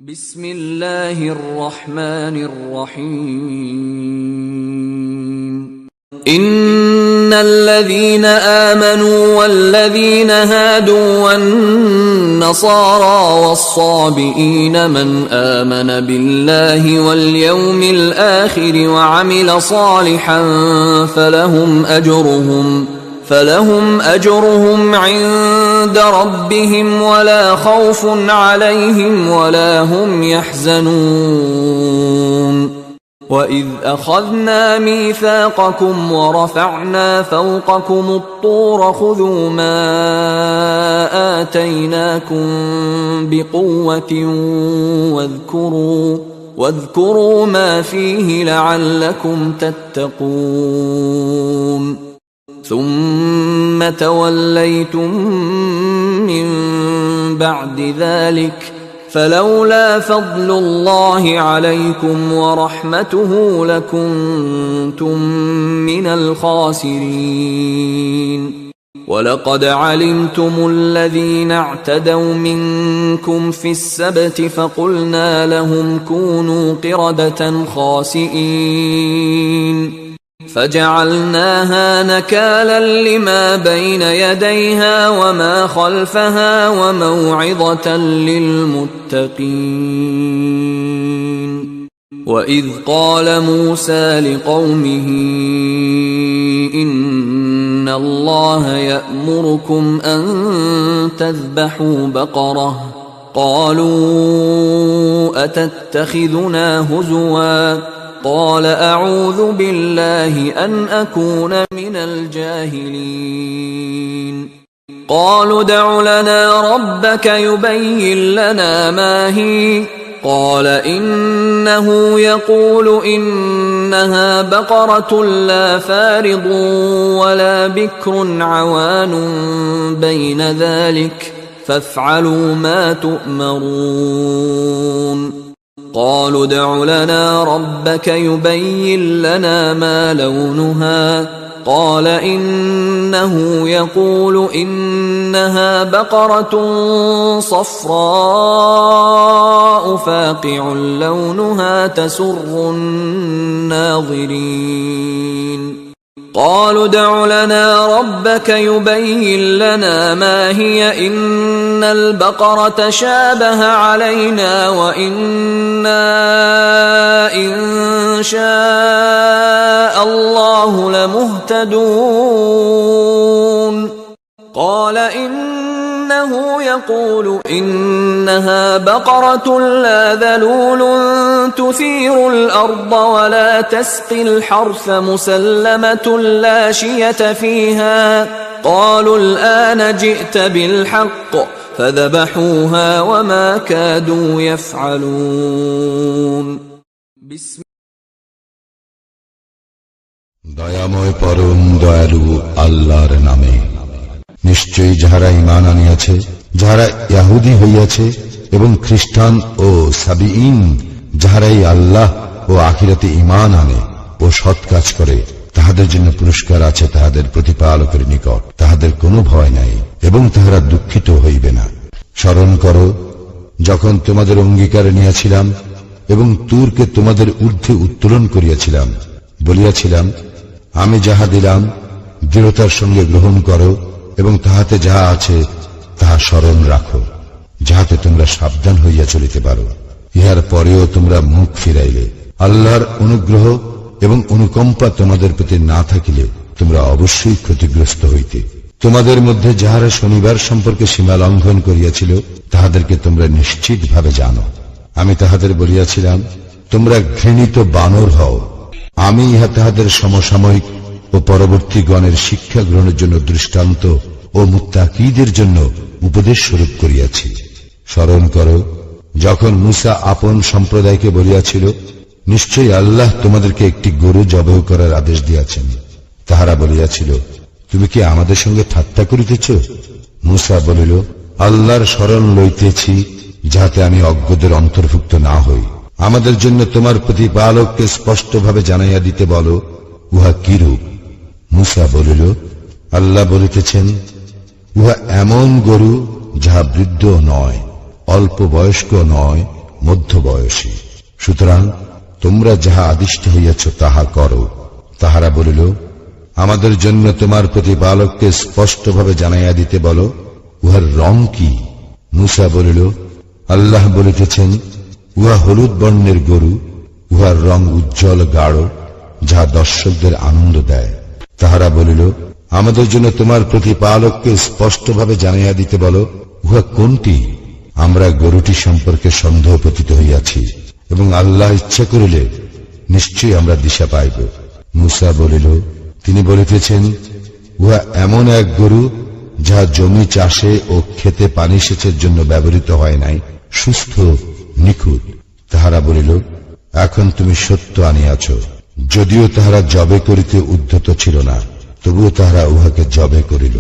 بسم الله الرحمن الرحيم إن الذين آمنوا والذين هادوا والنصارى والصابئين من آمن بالله واليوم الآخر وعمل صالحا فلهم أجرهم عند ربهم ولا خوف عليهم ولا هم يحزنون وإذ أخذنا ميثاقكم ورفعنا فوقكم الطور خذوا ما آتيناكم بقوة واذكروا ما فيه لعلكم تتقون ثم توليتم من بعد ذلك فلولا فضل الله عليكم ورحمته لكنتم من الخاسرين ولقد علمتم الذين اعتدوا منكم في السبت فقلنا لهم كونوا قردة خاسئين فجعلناها نكالا لما بين يديها وما خلفها وموعظة للمتقين وإذ قال موسى لقومه إن الله يأمركم أن تذبحوا بقرة قالوا أتتخذنا هزوا قال أعوذ بالله أن أكون من الجاهلين قالوا ادع لنا ربك يبين لنا ما هي قال إنه يقول إنها بقرة لا فارض ولا بكر عوان بين ذلك فافعلوا ما تؤمرون قالوا ادع لنا ربك يبين لنا ما لونها قال إنه يقول إنها بقرة صفراء فاقع لونها تسر الناظرين قالوا ادع لنا ربك يبين لنا ما هي إن البقرة شابه علينا وإنا إن شاء الله لمهتدون قال إنه يقول إنها بقرة لا ذلول تثير الأرض ولا تسقي الحرث مسلمة لا شية فيها قالوا الآن جئت بالحق فذبحوها وما كادوا يفعلون দয়াময় পরম দয়ালু আল্লাহর নামে। নিশ্চয়ই যাহারা ঈমান আনিয়াছে, যাহারা ইহুদী হইয়াছে এবং খ্রিস্টান ও সাবিঈন, যাহারাই আল্লাহ ও আখিরাতে ঈমান আনে ও সৎ কাজ করে, তাহাদের জন্য পুরস্কার আছে তাহাদের প্রতিপালকের নিকট। তাহাদের কোনো ভয় নাই এবং তাহারা দুঃখিত হইবে না। স্মরণ করো যখন তোমাদের অঙ্গীকার নিয়েছিলাম এবং তুরকে তোমাদের ঊর্ধ্বে উত্তোলন করিয়াছিলাম, বলিয়াছিলাম আমি যাহা দিলাম দৃঢ়তার সঙ্গে গ্রহণ করো এবং তাহাতে যাহা আছে তাহা স্মরণ রাখো, যাহাতে তোমরা সাবধান হইয়া চলিতে পারো। ইহার পরেও তোমরা মুখ ফিরাইলে, আল্লাহর অনুগ্রহ এবং অনুকম্পা তোমাদের প্রতি না থাকিলে তোমরা অবশ্যই ক্ষতিগ্রস্ত হইতে। তোমাদের মধ্যে যাহারা শনিবার সম্পর্কে সীমা লঙ্ঘন করিয়াছিল তাহাদেরকে তোমরা নিশ্চিতভাবে জানো। আমি তাহাদের বলিয়াছিলাম তোমরা ঘৃণিত বানর হও। আমি ইহা তাহাদের সমসাময়িক ও পরবর্তী গণের শিক্ষা গ্রহণের জন্য দৃষ্টান্ত ও মুত্তাকীদের জন্য উপদেশ স্বরূপ করিয়াছি। স্মরণ করো যখন মূসা আপন সম্প্রদায়কে বলিয়াছিল নিশ্চয়ই আল্লাহ তোমাদেরকে একটি গরু জবাহ করার আদেশ দিয়াছেন। তাহারা বলিয়াছিল তুমি কি আমাদের সঙ্গে ঠাট্টা করিতেছ? মূসা বলিল আল্লাহর শরণ লইতেছি যাহাতে আমি অজ্ঞদের অন্তর্ভুক্ত না হই। আমাদের জন্য তোমার প্রতিপালককে স্পষ্টভাবে জানাইয়া দিতে বলো উহা কিরূপ। মূসা বলিল আল্লাহ বলিতেছেন উহা এমন গরু যাহা বৃদ্ধ নয়, অল্প বয়স্ক নয় মধ্যবয়সী। সুতরাং তোমরা যাহা আদিষ্ট হইয়াছ তাহা করো। তাহারা বলিল, আমাদের জন্য তোমার প্রতিপালককে স্পষ্টভাবে জানাইয়া দিতে বলো, উহার রং কি? মূসা বলিল, আল্লাহ বলিতেছেন, উহা হলুদ বর্ণের গরু, উহার রং উজ্জ্বল গাঢ়, যাহা দর্শকদের আনন্দ দেয়। তাহারা বলিল, আমাদের জন্য তোমার প্রতিপালককে স্পষ্টভাবে জানাইয়া দিতে বলো, উহা কোনটি? আমরা গরুটি সম্পর্কে সন্দেহ পতিত হইয়াছি, এবং আল্লাহ ইচ্ছা করিলে নিশ্চয়ই আমরা দিশা পাইব। মূসা বলিল, তিনি বলিতেছেন, উহা এমন এক গরু যাহা জমি চাষে ও ক্ষেতে পানি সেচের জন্য ব্যবহৃত হয় নাই, সুস্থ নিখুঁত। তাহারা বলিল, এখন তুমি সত্য আনিয়াছ। যদিও তাহারা জবে করিতে উদ্ধত ছিল না, তবুও তাহারা উহাকে জবে করিল।